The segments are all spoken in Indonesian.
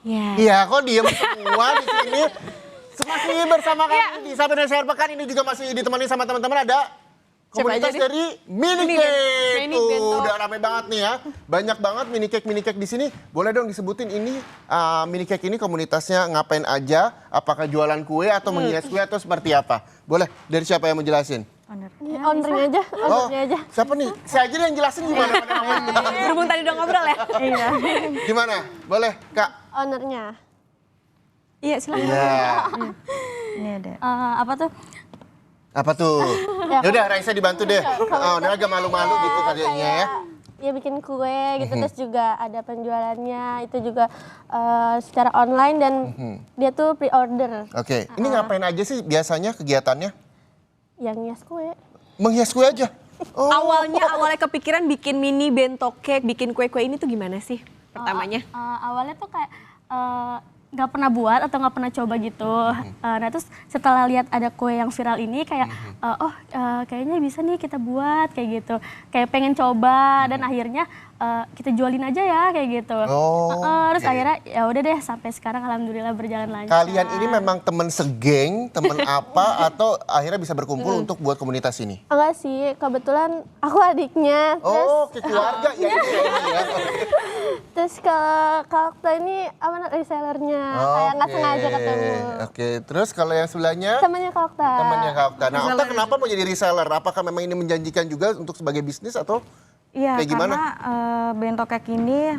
Iya, kok diem semua di sini. Masih bersama kami di Sabtu dan Share Pekan. Ini juga masih ditemani sama teman-teman ada komunitas dari mini cake. Tuh, udah rame banget nih ya. Banyak banget mini cake di sini. Boleh dong disebutin ini mini cake ini komunitasnya ngapain aja? Apakah jualan kue atau menghias kue atau seperti apa? Boleh, dari siapa yang mau jelasin? Ownernya aja. Siapa nih? Saya aja yang jelasin gimana? Berhubung tadi udah ngobrol ya? Iya. Gimana? Boleh, Kak? Ownernya. Iya, silakan. Iya. Ini ada. Apa tuh? Yaudah, Raisa dibantu deh. Oh, udah agak malu-malu gitu kayaknya ya. Dia bikin kue gitu, terus juga ada penjualannya, itu juga secara online dan dia tuh pre-order. Oke, ini ngapain aja sih biasanya kegiatannya? Yang ngias kue. Menghias kue aja? Oh. Awalnya kepikiran bikin mini bento cake, bikin kue-kue ini tuh gimana sih pertamanya? Awalnya tuh kayak nggak pernah buat atau nggak pernah coba gitu. Nah terus setelah lihat ada kue yang viral ini kayak kayaknya bisa nih kita buat kayak gitu. Kayak pengen coba dan akhirnya kita jualin aja ya kayak gitu. Terus akhirnya ya udah deh sampai sekarang alhamdulillah berjalan lancar. Kalian ini memang temen segeng, temen apa atau akhirnya bisa berkumpul untuk buat komunitas ini? Enggak sih, kebetulan aku adiknya. Oh, ke keluarga ya ini ya. Terus kalau Okta ini resellernya, kayak nggak sengaja ketemu. Oke, terus kalau yang sebelahnya? Temannya Kak Okta. Temannya Kak Okta. Nah, Okta kenapa mau jadi reseller? Apakah memang ini menjanjikan juga untuk sebagai bisnis atau Iya, kayak gimana? karena bento cake ini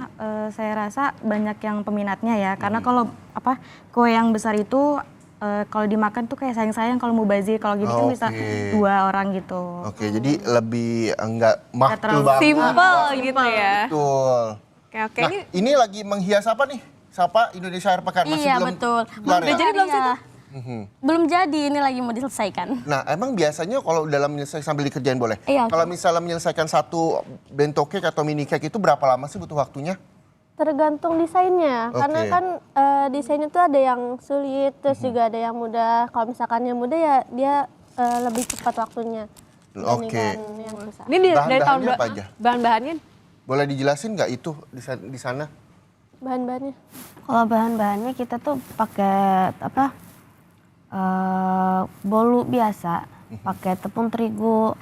saya rasa banyak yang peminatnya ya. Karena kalau kue yang besar itu kalau dimakan tuh kayak sayang-sayang kalau mau bazir. Kalau gini kan bisa 2 orang gitu. Oke, jadi lebih enggak mahal terlalu banget. Simple gitu ya. Betul. Oke, Nah, ini lagi menghias apa nih? Sapa Indonesia Air Pekan masih Iya belum betul. kelar ya? Udah jadi belum sih tuh? Belum jadi, ini lagi mau diselesaikan. Nah, emang biasanya kalau dalam menyelesaikan sambil dikerjain boleh? Iya, Kalau misalnya menyelesaikan satu bento cake atau mini cake itu berapa lama sih butuh waktunya? Tergantung desainnya, karena Oke. kan desainnya tuh ada yang sulit, terus juga ada yang mudah. Kalau misalkan yang mudah ya dia lebih cepat waktunya. Oke. dibandingkan yang susah. Ini dari tahun Bahan-bahannya apa aja? bahan-bahannya Boleh dijelasin nggak itu di sana? Bahan-bahannya. Kalau bahan-bahannya kita tuh pakai bolu biasa, pakai tepung terigu,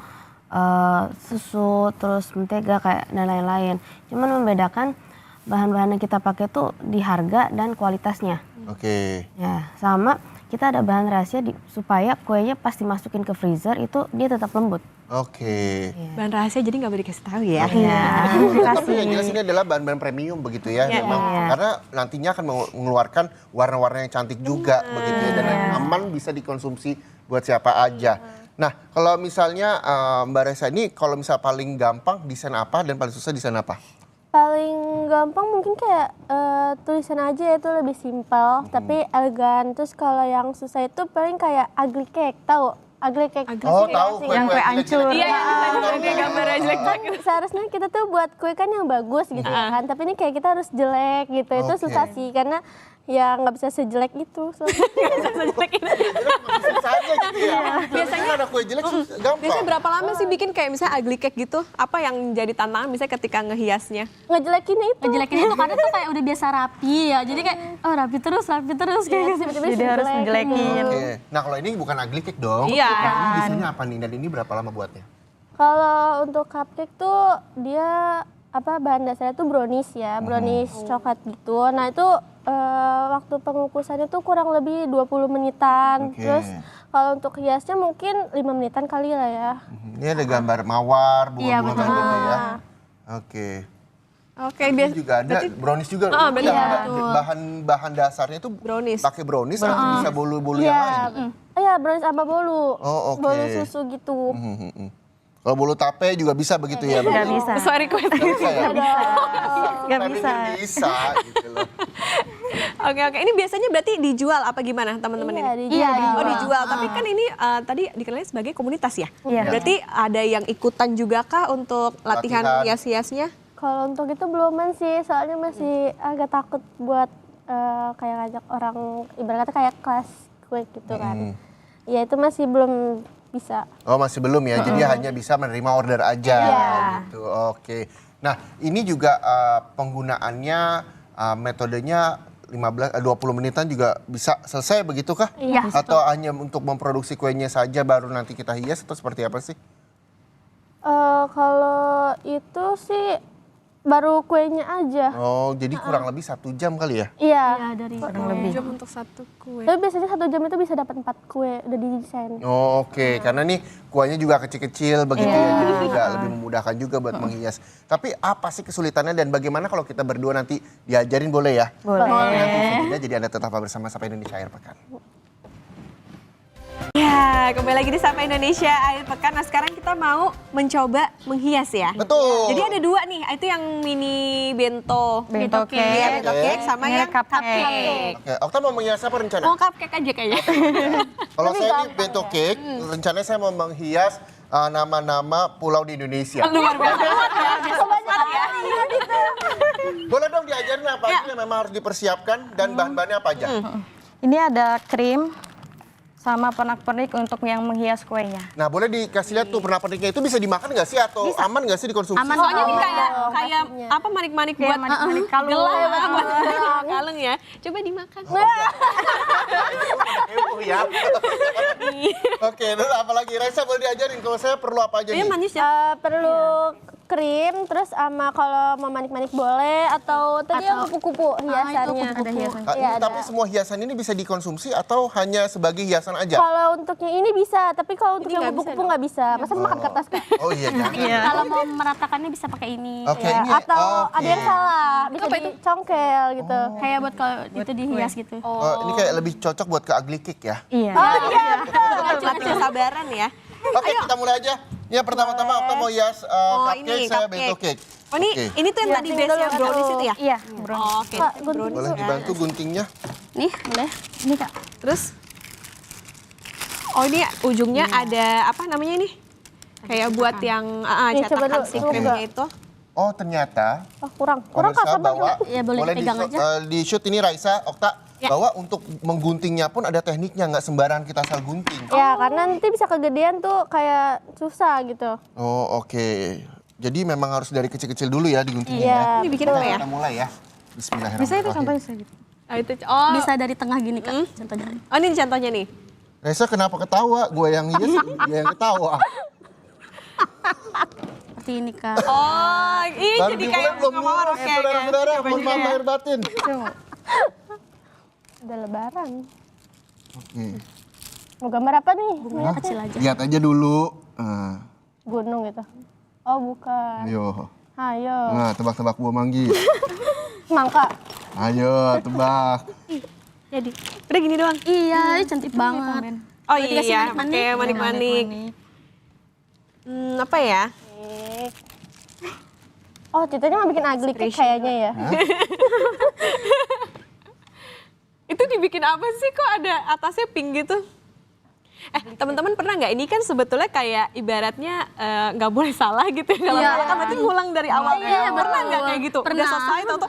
susu, terus mentega kayak dan lain-lain. Cuman membedakan bahan-bahan yang kita pakai tuh di harga dan kualitasnya. Oke. Ya, sama kita ada bahan rahasia supaya kuenya pas dimasukin ke freezer itu dia tetap lembut. Oke. bahan rahasia jadi nggak boleh dikasih tahu ya. Iya. Tapi yang jelas ini adalah bahan-bahan premium begitu ya, Iya, memang iya. karena nantinya akan mengeluarkan warna-warna yang cantik juga begitu ya dan yang aman bisa dikonsumsi buat siapa aja. Nah, kalau misalnya Mbak Resa ini kalau misal paling gampang desain apa dan paling susah desain apa? Paling gampang mungkin kayak tulisan aja itu lebih simpel, tapi elegan. Terus kalau yang susah itu paling kayak ugly cake, tahu? Ugly cake. Oh, tahu Yang kue hancur. Iya, yang gambarnya jelek. Kan seharusnya kita tuh buat kue kan yang bagus gitu kan, tapi ini kayak kita harus jelek gitu. Itu Oke. susah sih karena ya nggak bisa sejelek itu. Susah aja gitu ya. Biasanya ada kue jelek gampang. Biasanya berapa lama sih bikin kayak misalnya ugly cake gitu? Apa yang jadi tantangan misalnya ketika ngehiasnya? Ngejelekin itu. Ngejelekin itu karena tuh kayak udah biasa rapi ya. Jadi kayak rapi terus kayak gitu. Tiba-tiba Jadi harus jelek. menjelekin. Oke. Nah, kalau ini bukan ugly cake dong. Iya. Nah, ini biasanya apa nih dan ini berapa lama buatnya? Kalau untuk cupcake tuh dia bahan dasarnya tuh brownies ya, brownies coklat gitu. Nah itu waktu pengukusannya tuh kurang lebih 20 menitan. Oke. Terus kalau untuk hiasnya mungkin 5 menitan kali lah ya. Ini ada gambar mawar, Iya, bunga-bunga betul. gitu ya. Oke. Oke, Ini biasa juga ada brownies juga. berarti Yang betul. bahan dasarnya itu brownies. pakai brownies atau bisa bolu-bolu yang lain? Iya, brownies sama bolu. Oh, oke. Bolu susu gitu. Kalau bolu tape juga bisa begitu ya? Nggak bisa. Sesuai request. Nggak bisa ya? Nggak Tapi bisa. bisa gitu loh. Oke. Ini biasanya berarti dijual apa gimana teman-teman Iya, ini? dijual. Oh dijual, tapi kan ini tadi dikenalnya sebagai komunitas ya? Iya. Berarti ada yang ikutan juga kah untuk latihan Latihan. hias-hiasnya? Kalau untuk itu beluman sih, soalnya masih agak takut buat kayak ngajak orang, ibaratnya kayak kelas kue gitu kan. Ya itu masih belum bisa. Oh masih belum ya, jadi hanya bisa menerima order aja gitu. Oke. Nah ini juga penggunaannya metodenya 20 menitan juga bisa selesai begitukah? Iya. Atau hanya untuk memproduksi kuenya saja baru nanti kita hias atau seperti apa sih? Kalau itu sih baru kuenya aja. Oh, jadi kurang lebih 1 jam kali ya? Iya. Ya, dari Jam untuk satu kue. Tapi biasanya 1 jam itu bisa dapat 4 kue udah didesain. Oh, oke. Karena nih kuahnya juga kecil-kecil begitu ya, jadi juga lebih memudahkan juga buat menghias. Tapi apa sih kesulitannya dan bagaimana kalau kita berdua nanti diajarin boleh ya? Boleh. Nanti videonya, jadi Anda tetap bersama Sapa Indonesia Akhir Pekan. Ya, kembali lagi di Sapa Indonesia Akhir Pekan. Nah, sekarang kita mau mencoba menghias ya. Betul. Jadi ada 2 nih, itu yang mini bento. Bento Iya, cake. bento cake sama Ini yang cupcake. Oke, Okta mau menghias apa rencana? Mau cupcake aja kayaknya. Kalau saya ini bento cake, rencananya saya mau menghias nama-nama pulau di Indonesia. Luar biasa. Boleh dong diajarin apa aja yang memang harus dipersiapkan dan bahan-bahannya apa aja? Ini ada krim sama pernak-pernik untuk yang menghias kuenya. Nah, boleh dikasih lihat tuh pernak-perniknya itu bisa dimakan nggak sih atau aman nggak sih dikonsumsi? Aman. Soalnya ini kayak apa manik-manik buat manik-manik kalung. gelang, buat kalung ya. Coba dimakan. Heboh ya. Oke, terus apa lagi? Raisa boleh diajarin kalau saya perlu apa aja Iya nih? manis ya. Perlu krim, terus sama kalau mau manik-manik boleh atau tadi yang kupu-kupu hiasannya. Ada hiasan. Ini, tapi semua hiasan ini bisa dikonsumsi atau hanya sebagai hiasan aja? Kalau untuk yang ini bisa, tapi kalau untuk Ini yang nggak bisa kupu-kupu nggak bisa. Masa makan kertas Kak? Oh iya, jangan. Kalau mau meratakannya bisa pakai ini. Oke, Ya, ini atau oke. ada yang salah, bisa dicongkel gitu. Kayak buat kalau itu dihias gitu. Oh, ini kayak lebih cocok buat ke ugly cake ya. Iya. Latih kesabaran ya. Oke, kita mulai aja. Ya, pertama-tama Okta mau hias cupcake, saya bento cake. Oh ini tuh yang tadi base yang brownies itu ya? Iya, Oh, oke. Brownies Boleh ya. dibantu guntingnya? Nih, boleh. Ini Kak. Terus? Oh ini ujungnya ada apa namanya ini? Kayak buat yang Nih, coba cetakan dulu, si coba. krimnya itu. Oh, ternyata Oh, kurang Kak, pemirsa sabar bahwa dulu. Ya, boleh dipegang aja. di shoot ini Raisa, Okta, bahwa untuk mengguntingnya pun ada tekniknya, nggak sembarangan kita asal gunting. Ya, karena nanti bisa kegedean tuh kayak susah gitu. Oh, oke. Jadi memang harus dari kecil-kecil dulu ya diguntingnya Iya. ya. Ini bikin apa ya? Kita mulai ya. Bismillahirrahmanirrahim. Bisa itu contohnya saya gitu. Oh, Bisa dari tengah gini, Kak. Contohnya. oh ini contohnya nih. Raisa kenapa ketawa? Gue yang hias, dia yang ketawa. Seperti ini, Kak. Oh, ini Baru jadi dimulai kayak belum bunga mawar. lurus, saudara-saudara. Mohon maaf lahir batin. Udah lebaran. Oke. Mau gambar apa nih? Bunganya kecil aja. Lihat aja dulu. Gunung gitu. Oh, bukan. Ayo. Ayo. Nah, tebak-tebak buah manggis. Mangga. Ayo, tebak. Jadi, udah gini doang. Iya, ini cantik banget. Oh Boleh dikasih iya, manik-manik? pakai manik-manik. Apa ya? Oh, ceritanya mau bikin ugly cake kayaknya ya. Itu dibikin apa sih kok ada atasnya pink gitu? Teman-teman pernah nggak? Ini kan sebetulnya kayak ibaratnya nggak boleh salah gitu ya. Kalau salah kan berarti ngulang dari awal. Iya, Pernah betul. nggak kayak gitu? Udah Pernah. selesai tau-tau,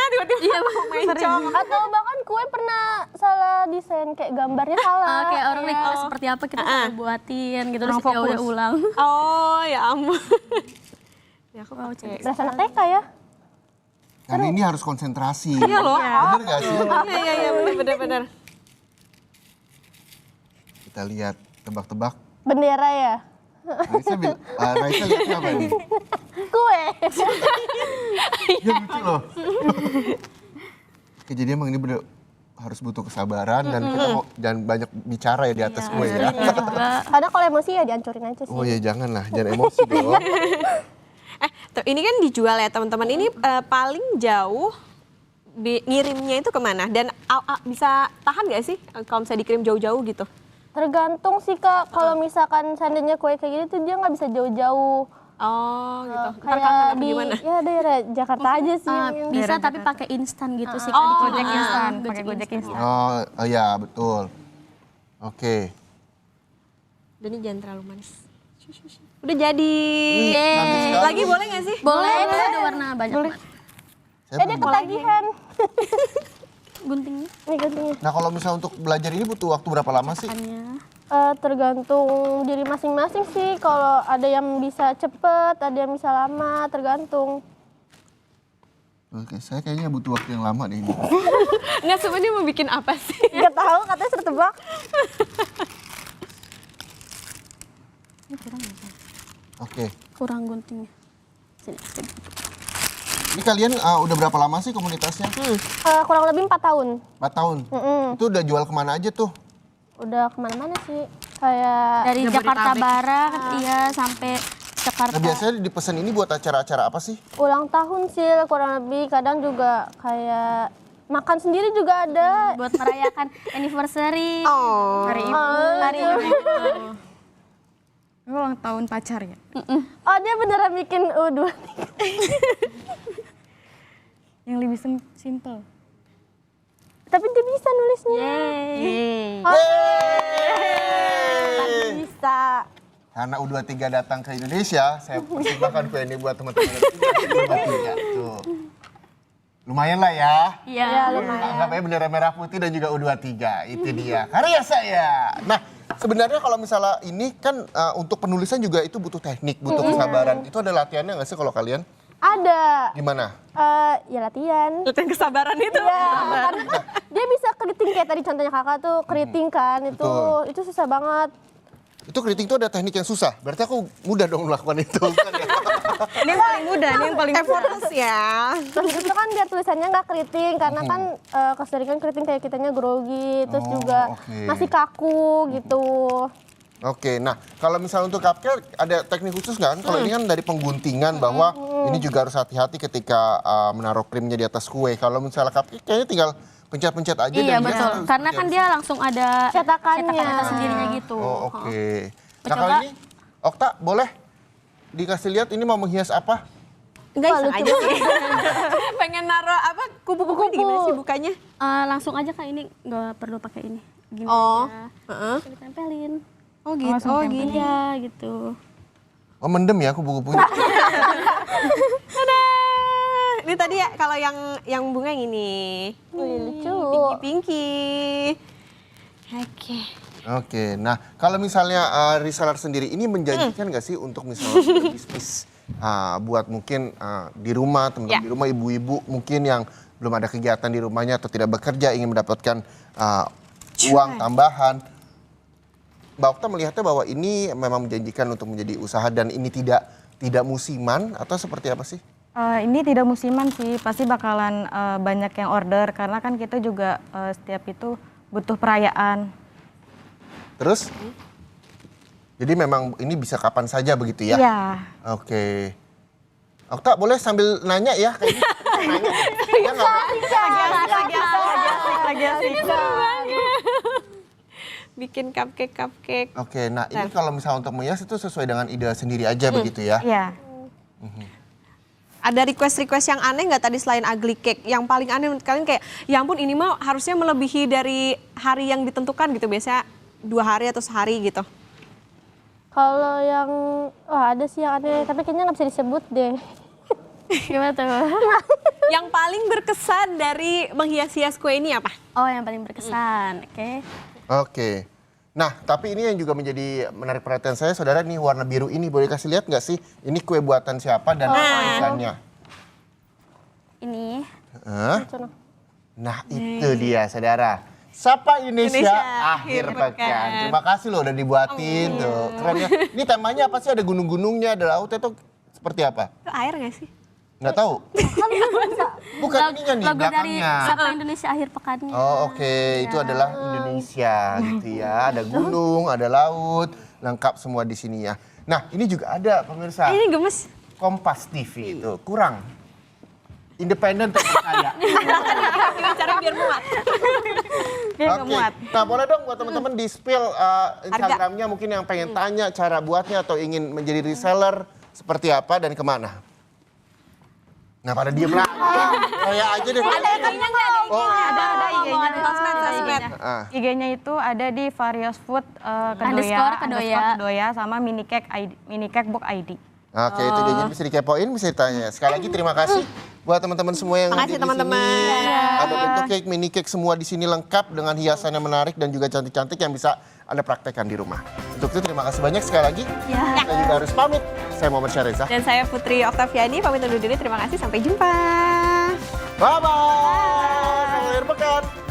tiba-tiba mau mencong. Atau bahkan kue pernah salah desain kayak gambarnya salah. Kayak orang request seperti apa kita sampai buatin gitu. Terus ya udah ulang. Oh ya ampun. Ya aku Wow, pakai. Berasa anak TK ya. Karena ini harus konsentrasi. Iya loh. Bener gak sih? Iya bener-bener. Kita lihat, tebak-tebak. Bendera ya. Raisa lihatnya apa ini? Kue. Dia lucu loh. Oke, jadi emang ini bener harus butuh kesabaran dan kita mau dan banyak bicara ya di atas kue ya. Karena kalau emosi ya dihancurin aja sih. Oh ya jangan lah, jangan emosi dong. Ini kan dijual ya teman-teman. Ini paling jauh ngirimnya itu kemana? Dan bisa tahan nggak sih kalau misalnya dikirim jauh-jauh gitu? Tergantung sih Kak, kalau misalkan seandainya kue kayak gini tuh dia nggak bisa jauh-jauh. Oh gitu. Ntar Kayak kangen apa di gimana? ya daerah Jakarta aja sih. yang- Bisa tapi pakai instan gitu sih. Oh, Kak, Gojek instan, pakai Gojek instan. Oh ya betul. Oke. Dan ini jangan terlalu manis. Udah jadi. Cantik sekali. Lagi boleh nggak sih? Boleh, itu ada warna banyak banget. Saya dia belum- ketagihan. Guntingnya, Nih gantinya. Nah kalau misalnya untuk belajar ini butuh waktu berapa lama sih? cetakannya. Tergantung diri masing-masing sih. Kalau ada yang bisa cepet, ada yang bisa lama, tergantung. Oke, saya kayaknya butuh waktu yang lama deh ini. Nggak, sebenarnya mau bikin apa sih? Nggak tahu, katanya suruh tebak. Oke. Kurang guntingnya. Sini. Ini kalian udah berapa lama sih komunitasnya? Kurang lebih 4 tahun. 4 tahun? Itu udah jual kemana aja tuh? Udah kemana-mana sih. Kayak Dari Jakarta Barat, iya sampai Jakarta. Nah, biasanya dipesan ini buat acara-acara apa sih? ulang tahun sih kurang lebih. Kadang juga kayak makan sendiri juga ada. Buat merayakan anniversary. Oh. Hari ibu. Hari ibu. Ini ulang tahun pacar ya? Oh, dia beneran bikin U2. Yang lebih simple. Tapi dia bisa nulisnya. Bisa. Karena U23 datang ke Indonesia, saya persembahkan kue ini buat teman-teman U23. Tuh. Lumayan lah ya. Iya. Ya, lumayan. Anggapnya bendera merah putih dan juga U23. Itu dia. Karya saya. Nah, sebenarnya kalau misalnya ini kan untuk penulisan juga itu butuh teknik, butuh kesabaran. Itu ada latihannya nggak sih kalau kalian? Ada. Gimana? Ya latihan. Latihan kesabaran itu. Iya, karena kan dia bisa keriting kayak tadi contohnya kakak tuh keriting kan. Betul. Itu susah banget. Itu keriting itu ada teknik yang susah. Berarti aku mudah dong melakukan itu. Kan ya? Ini yang paling mudah, ini yang paling mudah. Effortless ya. Terus itu kan biar tulisannya nggak keriting karena kan keseringan keriting kayak kitanya grogi, terus juga oke. masih kaku gitu. Oke, nah kalau misalnya untuk cupcake ada teknik khusus nggak? Kan kalau ini kan dari pengguntingan bahwa ini juga harus hati-hati ketika menaruh krimnya di atas kue. Kalau misalnya cupcake kayaknya tinggal pencet-pencet aja Iya dan hias betul. atau Karena seperti kan apa dia langsung ada Cetakannya. sendirinya gitu. sih? Oh oke. Nah Coba. kalau ini, Okta boleh dikasih lihat ini mau menghias apa? Enggak iseng aja sih. Pengen naruh apa kupu-kupu gimana sih bukanya? Langsung aja Kak, ini nggak perlu pakai ini. Gini Oh. aja. Heeh. Kita tempelin. Oh gitu. Oh gini. Iya gitu. Oh mendem ya kupu-kupunya. Tada. Ini tadi ya kalau yang bunga yang ini. Wih, lucu. Pinky. Oke. Oke, nah kalau misalnya reseller sendiri ini menjanjikan nggak sih untuk misalnya punya bisnis buat mungkin di rumah, teman-teman Ya. di rumah ibu-ibu mungkin yang belum ada kegiatan di rumahnya atau tidak bekerja ingin mendapatkan uang tambahan. Mbak Okta melihatnya bahwa ini memang menjanjikan untuk menjadi usaha dan ini tidak musiman atau seperti apa sih? Ini tidak musiman sih, pasti bakalan banyak yang order karena kan kita juga setiap itu butuh perayaan. Terus? Jadi memang ini bisa kapan saja begitu ya? Iya. Oke. Okta boleh sambil nanya ya? Kayak gitu. Nanya. Ya, nggak? Bikin cupcake. Oke, nah ini kalau misalnya untuk menghias itu sesuai dengan ide sendiri aja begitu ya? Iya. Ada request yang aneh nggak tadi selain ugly cake? Yang paling aneh menurut kalian kayak, ya ampun ini mah harusnya melebihi dari hari yang ditentukan gitu. Biasanya 2 hari atau sehari gitu. Kalau yang ada sih yang aneh, tapi kayaknya nggak bisa disebut deh. Gimana tuh? Yang paling berkesan dari menghias-hias kue ini apa? Oh yang paling berkesan. Oke. Oke. Nah, tapi ini yang juga menjadi menarik perhatian saya, saudara, nih warna biru ini boleh kasih lihat nggak sih? Ini kue buatan siapa dan tulisannya? Ini. Nah, itu dia, saudara. Sapa Indonesia, Indonesia akhir akhir pekan. pekan. Terima kasih loh udah dibuatin tuh. Keren ya. Ini temanya apa sih? Ada gunung-gunungnya, ada lautnya tuh seperti apa? Itu air nggak sih? Nggak tahu. Bukan ininya nih, Logo dari belakangnya. Sapa Indonesia akhir pekannya. Oh oke, itu adalah Indonesia gitu ya. Ada gunung, ada laut, lengkap semua di sini ya. Nah ini juga ada pemirsa, Ini gemes. Kompas TV itu kurang. Independen terpercaya. Gimana cara biar muat? Oke, nah boleh dong buat teman-teman di spill Instagramnya mungkin yang pengen tanya cara buatnya atau ingin menjadi reseller seperti apa dan kemana? Nah pada diem lah, kayak aja deh. Ada IG-nya nggak? Oh, Ada IG-nya. Sosmed. IG-nya itu ada di Various Food Underscore Kedoya. Kedoya sama Minicake Book ID. Oke, itu dia bisa dikepoin, bisa ditanya. Sekali lagi terima kasih buat teman-teman semua yang Makasih, hadir di teman-teman. sini. Ada bentuk cake, mini cake semua di sini lengkap dengan hiasan yang menarik dan juga cantik-cantik yang bisa Anda praktekkan di rumah. Untuk itu terima kasih banyak sekali lagi. Saya juga harus pamit. Saya Muhammad Syareza. Dan saya Putri Oktaviani, pamit undur diri. Terima kasih, sampai jumpa. Bye-bye. Selamat akhir pekan.